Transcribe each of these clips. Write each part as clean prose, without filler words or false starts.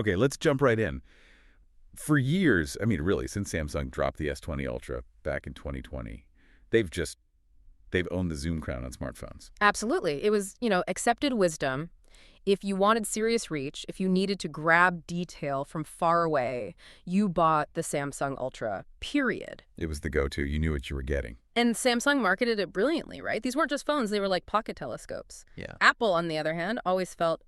Okay, let's jump right in. For years, I mean, really, since Samsung dropped the S20 Ultra back in 2020, they've just, they've owned the zoom crown on smartphones. Absolutely. It was, accepted wisdom. If you wanted serious reach, if you needed to grab detail from far away, you bought the Samsung Ultra, period. It was the go-to. You knew what you were getting. And Samsung marketed it brilliantly, right? These weren't just phones, they were like pocket telescopes. Yeah. Apple, on the other hand, always felt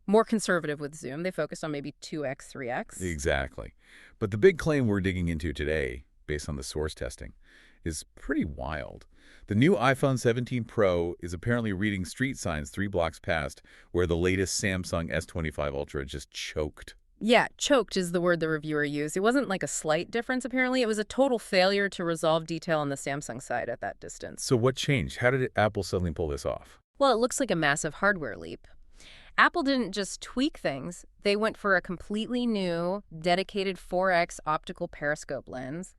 more conservative with zoom. They focused on maybe 2x, 3x. Exactly. But the big claim we're digging into today, based on the source testing, is pretty wild. The new iPhone 17 Pro is apparently reading street signs 3 blocks past where the latest Samsung S25 Ultra just choked. Yeah, choked is the word the reviewer used. It wasn't like a slight difference, apparently. It was a total failure to resolve detail on the Samsung side at that distance. So what changed? How did Apple suddenly pull this off? Well, it looks like a massive hardware leap. Apple didn't just tweak things. They went for a completely new, dedicated 4x optical periscope lens.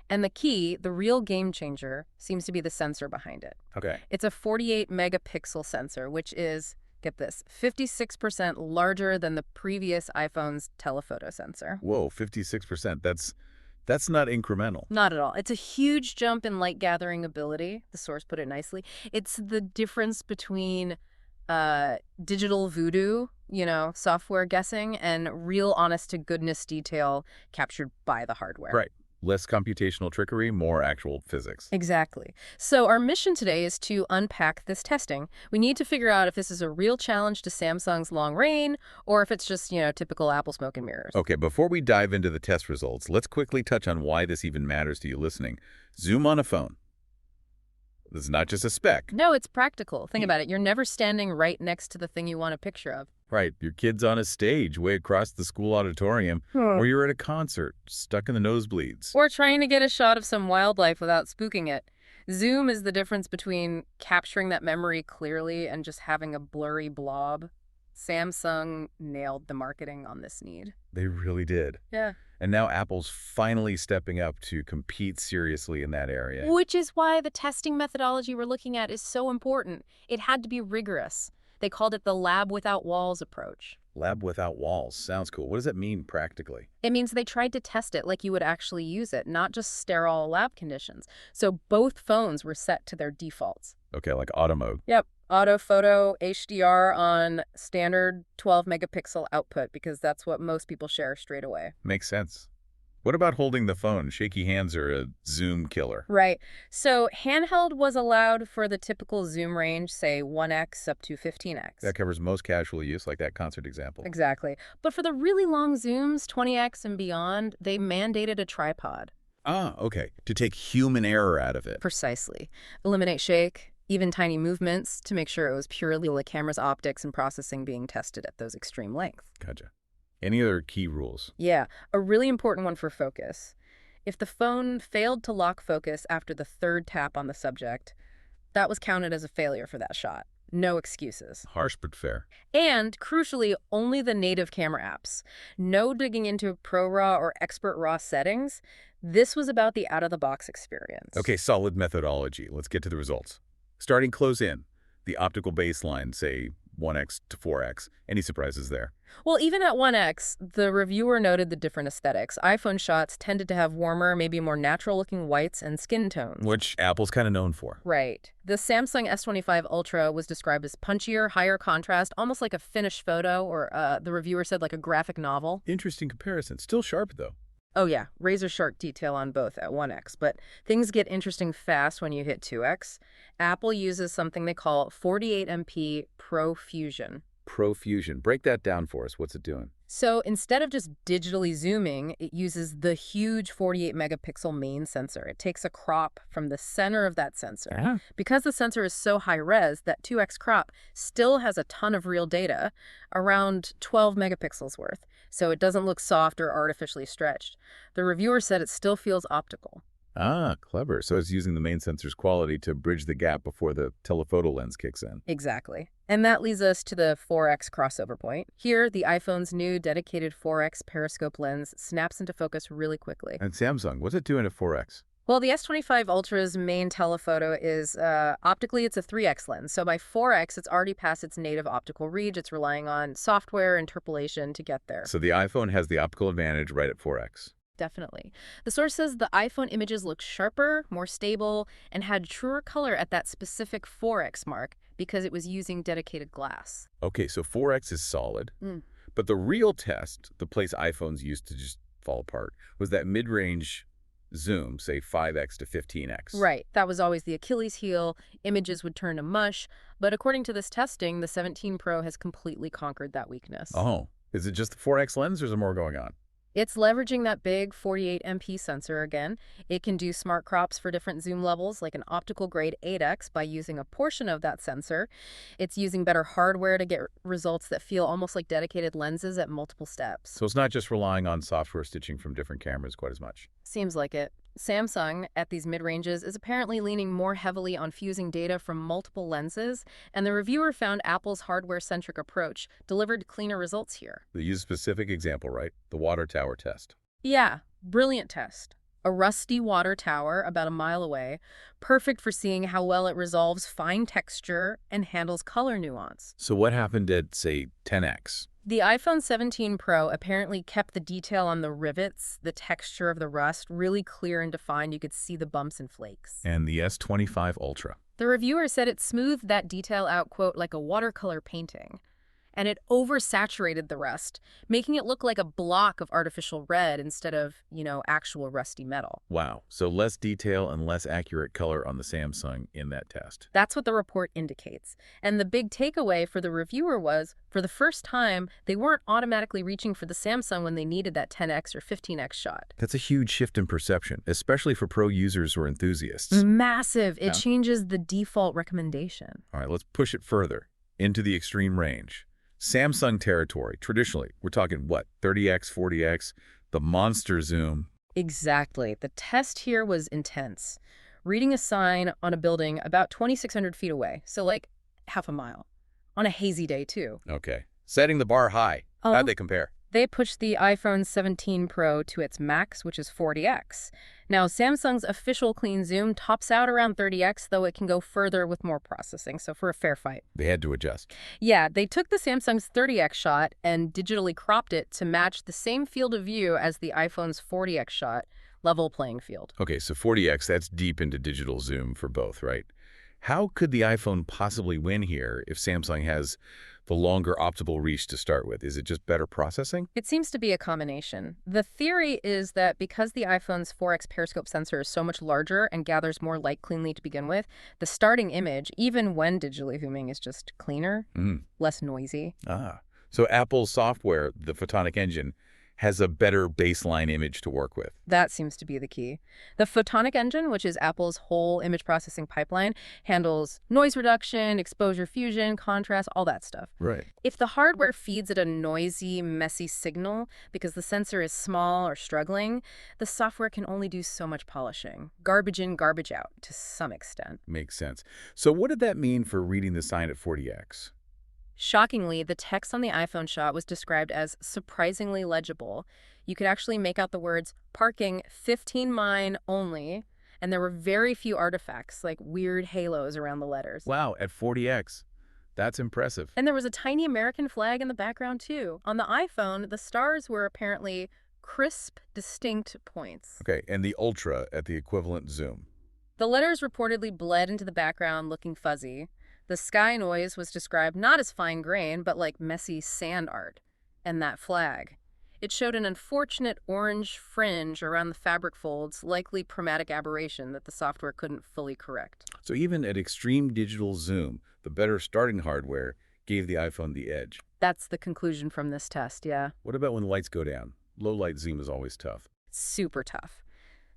And the key, the real game changer, seems to be the sensor behind it. Okay. It's a 48 megapixel sensor, which is, get this, 56% larger than the previous iPhone's telephoto sensor. Whoa, 56%. That's not incremental. Not at all. It's a huge jump in light gathering ability. The source put it nicely. It's the difference between digital voodoo, software guessing, and real honest-to-goodness detail captured by the hardware. Right. Less computational trickery, more actual physics. Exactly. So our mission today is to unpack this testing. We need to figure out if this is a real challenge to Samsung's long reign or if it's just, typical Apple smoke and mirrors. Okay, before we dive into the test results, let's quickly touch on why this even matters to you listening. Zoom on a phone. This is not just a spec. No, it's practical. Think about it. You're never standing right next to the thing you want a picture of. Right. Your kid's on a stage way across the school auditorium, or you're at a concert, stuck in the nosebleeds. Or trying to get a shot of some wildlife without spooking it. Zoom is the difference between capturing that memory clearly and just having a blurry blob. Samsung nailed the marketing on this need. They really did. Yeah. And now Apple's finally stepping up to compete seriously in that area. Which is why the testing methodology we're looking at is so important. It had to be rigorous. They called it the lab without walls approach. Lab without walls. Sounds cool. What does that mean practically? It means they tried to test it like you would actually use it, not just sterile lab conditions. So both phones were set to their defaults. Okay, like auto mode. Yep. Auto photo HDR on standard 12 megapixel output because that's what most people share straight away. Makes sense. What about holding the phone? Shaky hands are a zoom killer. Right. So handheld was allowed for the typical zoom range, say 1x up to 15x. That covers most casual use, like that concert example. Exactly. But for the really long zooms, 20x and beyond, they mandated a tripod. Ah, okay. To take human error out of it. Precisely. Eliminate shake, even tiny movements, to make sure it was purely the camera's optics and processing being tested at those extreme lengths. Gotcha. Any other key rules? Yeah, a really important one for focus. If the phone failed to lock focus after the third tap on the subject, that was counted as a failure for that shot. No excuses. Harsh but fair. And, crucially, only the native camera apps. No digging into ProRAW or Expert RAW settings. This was about the out-of-the-box experience. Okay, solid methodology. Let's get to the results. Starting close in, the optical baseline, say 1x to 4x. Any surprises there? Well, even at 1x, the reviewer noted the different aesthetics. iPhone shots tended to have warmer, maybe more natural-looking whites and skin tones. Which Apple's kind of known for. Right. The Samsung S25 Ultra was described as punchier, higher contrast, almost like a finished photo, or the reviewer said like a graphic novel. Interesting comparison. Still sharp, though. Oh yeah, razor-sharp detail on both at 1x, but things get interesting fast when you hit 2x. Apple uses something they call 48MP Profusion. Profusion. Break that down for us. What's it doing? So instead of just digitally zooming, it uses the huge 48 megapixel main sensor. It takes a crop from the center of that sensor. Yeah. Because the sensor is so high res, that 2x crop still has a ton of real data, around 12 megapixels worth. So it doesn't look soft or artificially stretched. The reviewer said it still feels optical. Ah, clever. So it's using the main sensor's quality to bridge the gap before the telephoto lens kicks in. Exactly. And that leads us to the 4x crossover point. Here, the iPhone's new dedicated 4x periscope lens snaps into focus really quickly. And Samsung, what's it doing at 4x? Well, the S25 Ultra's main telephoto is optically, it's a 3x lens. So by 4x, it's already past its native optical reach. It's relying on software interpolation to get there. So the iPhone has the optical advantage right at 4x. Definitely. The source says the iPhone images look sharper, more stable, and had truer color at that specific 4x mark because it was using dedicated glass. Okay, so 4x is solid. Mm. But the real test, the place iPhones used to just fall apart, was that mid-range zoom, say 5x to 15x. Right. That was always the Achilles heel. Images would turn to mush. But according to this testing, the 17 Pro has completely conquered that weakness. Oh, is it just the 4x lens or is there more going on? It's leveraging that big 48 MP sensor again. It can do smart crops for different zoom levels, like an optical grade 8x by using a portion of that sensor. It's using better hardware to get results that feel almost like dedicated lenses at multiple steps. So it's not just relying on software stitching from different cameras quite as much. Seems like it. Samsung, at these mid-ranges, is apparently leaning more heavily on fusing data from multiple lenses, and the reviewer found Apple's hardware-centric approach delivered cleaner results here. They use a specific example, right? The water tower test. Yeah, brilliant test. A rusty water tower about a mile away, perfect for seeing how well it resolves fine texture and handles color nuance. So what happened at, say, 10x? The iPhone 17 Pro apparently kept the detail on the rivets, the texture of the rust, really clear and defined. You could see the bumps and flakes. And the S25 Ultra. The reviewer said it smoothed that detail out, quote, like a watercolor painting. And it oversaturated the rust, making it look like a block of artificial red instead of, actual rusty metal. Wow. So less detail and less accurate color on the Samsung in that test. That's what the report indicates. And the big takeaway for the reviewer was, for the first time, they weren't automatically reaching for the Samsung when they needed that 10x or 15x shot. That's a huge shift in perception, especially for pro users or enthusiasts. Massive. It Yeah. changes the default recommendation. All right, let's push it further into the extreme range. Samsung territory, traditionally, we're talking what, 30x, 40x, the monster zoom. Exactly. The test here was intense. Reading a sign on a building about 2,600 feet away, so like half a mile, on a hazy day too. Okay. Setting the bar high. How'd they compare? They pushed the iPhone 17 Pro to its max, which is 40x. Now, Samsung's official clean zoom tops out around 30x, though it can go further with more processing, so for a fair fight. They had to adjust. Yeah, they took the Samsung's 30x shot and digitally cropped it to match the same field of view as the iPhone's 40x shot, level playing field. Okay, so 40x, that's deep into digital zoom for both, right? How could the iPhone possibly win here if Samsung has the longer optical reach to start with? Is it just better processing? It seems to be a combination. The theory is that because the iPhone's 4x periscope sensor is so much larger and gathers more light cleanly to begin with, the starting image, even when digitally zooming, is just cleaner, less noisy. So Apple's software, the photonic engine, has a better baseline image to work with. That seems to be the key. The photonic engine, which is Apple's whole image processing pipeline, handles noise reduction, exposure fusion, contrast, all that stuff. Right. If the hardware feeds it a noisy, messy signal because the sensor is small or struggling, the software can only do so much polishing. Garbage in, garbage out, to some extent. Makes sense. So what did that mean for reading the sign at 40x? Shockingly, the text on the iPhone shot was described as surprisingly legible. You could actually make out the words parking 15 mine only, and there were very few artifacts like weird halos around the letters. Wow, at 40x. That's impressive. And there was a tiny American flag in the background too. On the iPhone, the stars were apparently crisp, distinct points. Okay, and the Ultra at the equivalent zoom. The letters reportedly bled into the background looking fuzzy. The sky noise was described not as fine grain, but like messy sand art. And that flag. It showed an unfortunate orange fringe around the fabric folds, likely chromatic aberration that the software couldn't fully correct. So even at extreme digital zoom, the better starting hardware gave the iPhone the edge. That's the conclusion from this test, yeah. What about when the lights go down? Low light zoom is always tough. Super tough.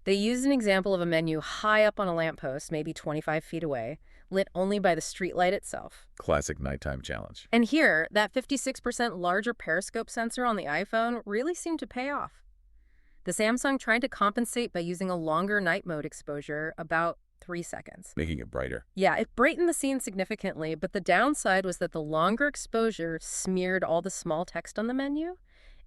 They used an example of a menu high up on a lamppost, maybe 25 feet away, lit only by the streetlight itself. Classic nighttime challenge. And here, that 56% larger periscope sensor on the iPhone really seemed to pay off. The Samsung tried to compensate by using a longer night mode exposure, about 3 seconds. Making it brighter. Yeah, it brightened the scene significantly, but the downside was that the longer exposure smeared all the small text on the menu.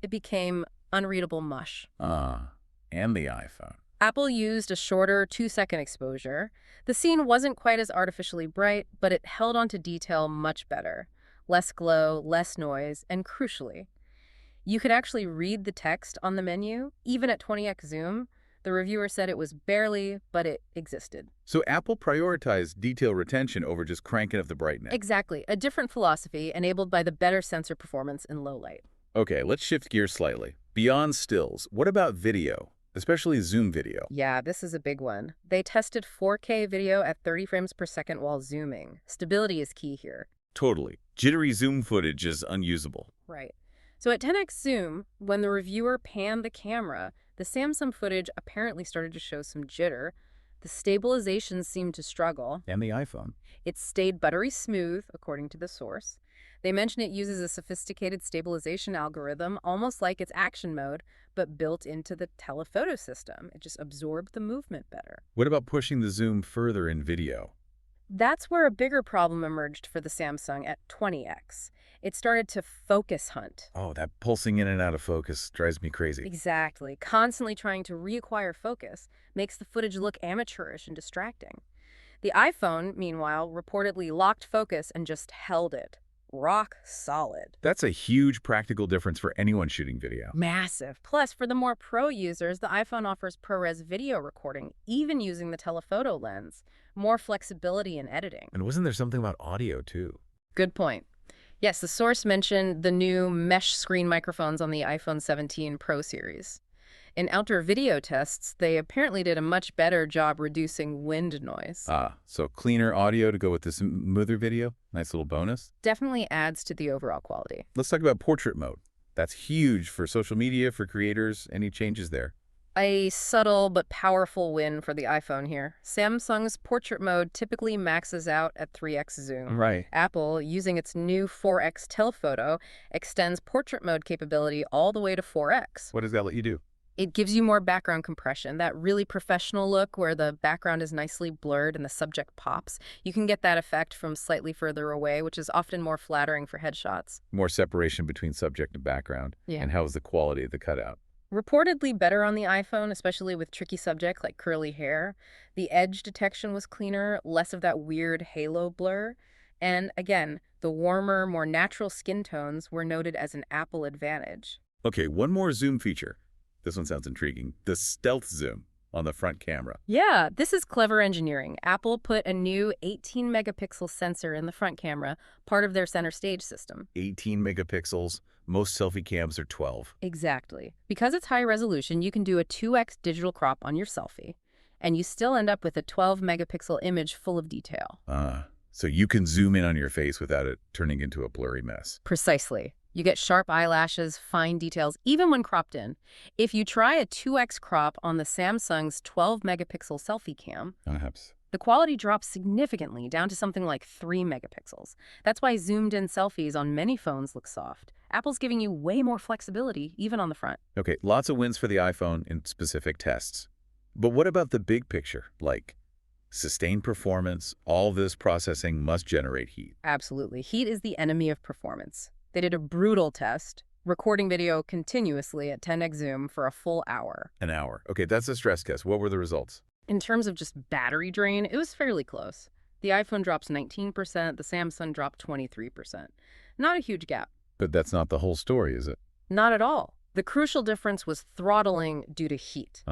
It became unreadable mush. And the iPhone. Apple used a shorter 2-second exposure. The scene wasn't quite as artificially bright, but it held onto detail much better. Less glow, less noise, and crucially, you could actually read the text on the menu, even at 20x zoom. The reviewer said it was barely, but it existed. So Apple prioritized detail retention over just cranking up the brightness. Exactly, a different philosophy enabled by the better sensor performance in low light. Okay, let's shift gears slightly. Beyond stills, what about video, especially zoom video? Yeah, this is a big one. They tested 4K video at 30 frames per second while zooming. Stability is key here. Totally. Jittery zoom footage is unusable. Right. So at 10x zoom, when the reviewer panned the camera, the Samsung footage apparently started to show some jitter. The stabilization seemed to struggle. And the iPhone. It stayed buttery smooth, according to the source. They mention it uses a sophisticated stabilization algorithm, almost like its action mode, but built into the telephoto system. It just absorbed the movement better. What about pushing the zoom further in video? That's where a bigger problem emerged for the Samsung at 20x. It started to focus hunt. Oh, that pulsing in and out of focus drives me crazy. Exactly. Constantly trying to reacquire focus makes the footage look amateurish and distracting. The iPhone, meanwhile, reportedly locked focus and just held it. Rock solid. That's a huge practical difference for anyone shooting video. Massive. Plus, for the more pro users, the iPhone offers ProRes video recording, even using the telephoto lens. More flexibility in editing. And wasn't there something about audio, too? Good point. Yes, the source mentioned the new mesh screen microphones on the iPhone 17 Pro series. In outdoor video tests, they apparently did a much better job reducing wind noise. Ah, so cleaner audio to go with the smoother video? Nice little bonus. Definitely adds to the overall quality. Let's talk about portrait mode. That's huge for social media, for creators. Any changes there? A subtle but powerful win for the iPhone here. Samsung's portrait mode typically maxes out at 3x zoom. Right. Apple, using its new 4x telephoto, extends portrait mode capability all the way to 4x. What does that let you do? It gives you more background compression, that really professional look where the background is nicely blurred and the subject pops. You can get that effect from slightly further away, which is often more flattering for headshots. More separation between subject and background. Yeah. And how's the quality of the cutout? Reportedly better on the iPhone, especially with tricky subjects like curly hair. The edge detection was cleaner, less of that weird halo blur. And again, the warmer, more natural skin tones were noted as an Apple advantage. Okay, one more zoom feature. This one sounds intriguing. The stealth zoom on the front camera. Yeah, this is clever engineering. Apple put a new 18-megapixel sensor in the front camera, part of their center stage system. 18 megapixels. Most selfie cams are 12. Exactly. Because it's high resolution, you can do a 2x digital crop on your selfie, and you still end up with a 12-megapixel image full of detail. So you can zoom in on your face without it turning into a blurry mess. Precisely. You get sharp eyelashes, fine details, even when cropped in. If you try a 2x crop on the Samsung's 12-megapixel selfie cam, Perhaps. the quality drops significantly down to something like 3 megapixels. That's why zoomed-in selfies on many phones look soft. Apple's giving you way more flexibility, even on the front. Okay, lots of wins for the iPhone in specific tests. But what about the big picture? Like sustained performance, all this processing must generate heat. Absolutely. Heat is the enemy of performance. They did a brutal test, recording video continuously at 10x zoom for a full hour. An hour. Okay, that's a stress test. What were the results? In terms of just battery drain, it was fairly close. The iPhone drops 19%, the Samsung dropped 23%. Not a huge gap. But that's not the whole story, is it? Not at all. The crucial difference was throttling due to heat.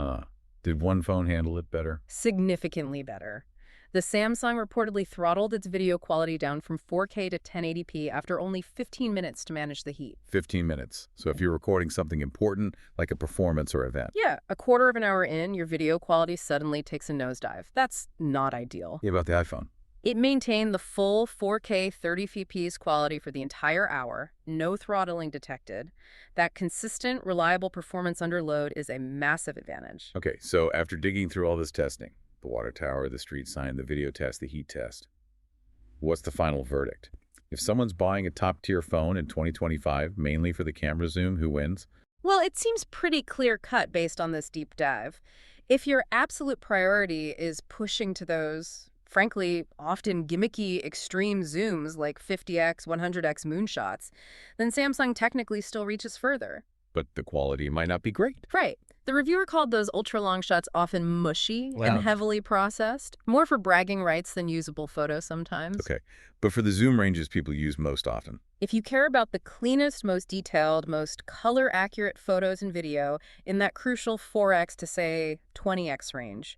Did one phone handle it better? Significantly better. The Samsung reportedly throttled its video quality down from 4K to 1080p after only 15 minutes to manage the heat. 15 minutes. So if you're recording something important, like a performance or event. Yeah, a quarter of an hour in, your video quality suddenly takes a nosedive. That's not ideal. Yeah, about the iPhone. It maintained the full 4K 30 fps quality for the entire hour, no throttling detected. That consistent, reliable performance under load is a massive advantage. Okay, so after digging through all this testing, the water tower, the street sign, the video test, the heat test, what's the final verdict? If someone's buying a top-tier phone in 2025, mainly for the camera zoom, who wins? Well, it seems pretty clear-cut based on this deep dive. If your absolute priority is pushing to those, frankly, often gimmicky extreme zooms like 50x, 100x moonshots, then Samsung technically still reaches further. But the quality might not be great. Right. The reviewer called those ultra-long shots often mushy and Wow. heavily processed, more for bragging rights than usable photos sometimes. Okay, but for the zoom ranges people use most often. If you care about the cleanest, most detailed, most color-accurate photos and video in that crucial 4x to, say, 20x range,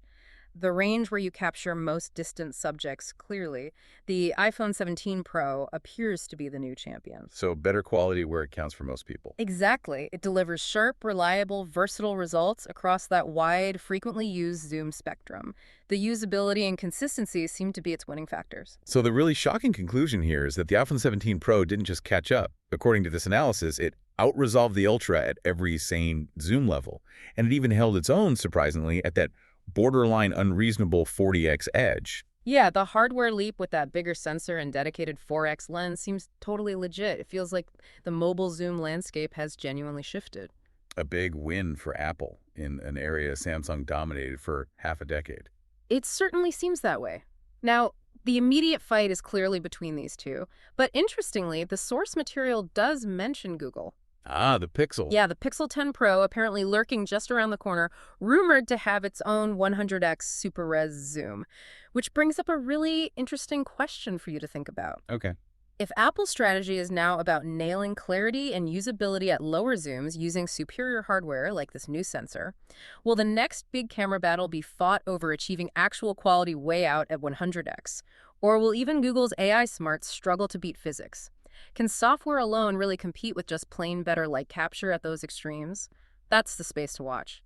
the range where you capture most distant subjects clearly, the iPhone 17 Pro appears to be the new champion. So better quality where it counts for most people. Exactly. It delivers sharp, reliable, versatile results across that wide, frequently used zoom spectrum. The usability and consistency seem to be its winning factors. So the really shocking conclusion here is that the iPhone 17 Pro didn't just catch up. According to this analysis, it out-resolved the Ultra at every sane zoom level, and it even held its own, surprisingly, at that borderline unreasonable 40x edge. Yeah, the hardware leap with that bigger sensor and dedicated 4x lens seems totally legit. It feels like the mobile zoom landscape has genuinely shifted. A big win for Apple in an area Samsung dominated for half a decade. It certainly seems that way. Now, the immediate fight is clearly between these two, but interestingly, the source material does mention Google. Ah, the Pixel. Yeah, the Pixel 10 Pro, apparently lurking just around the corner, rumored to have its own 100x super res zoom, which brings up a really interesting question for you to think about. Okay. If Apple's strategy is now about nailing clarity and usability at lower zooms using superior hardware like this new sensor, will the next big camera battle be fought over achieving actual quality way out at 100x? Or will even Google's AI smarts struggle to beat physics? Can software alone really compete with just plain better light capture at those extremes? That's the space to watch.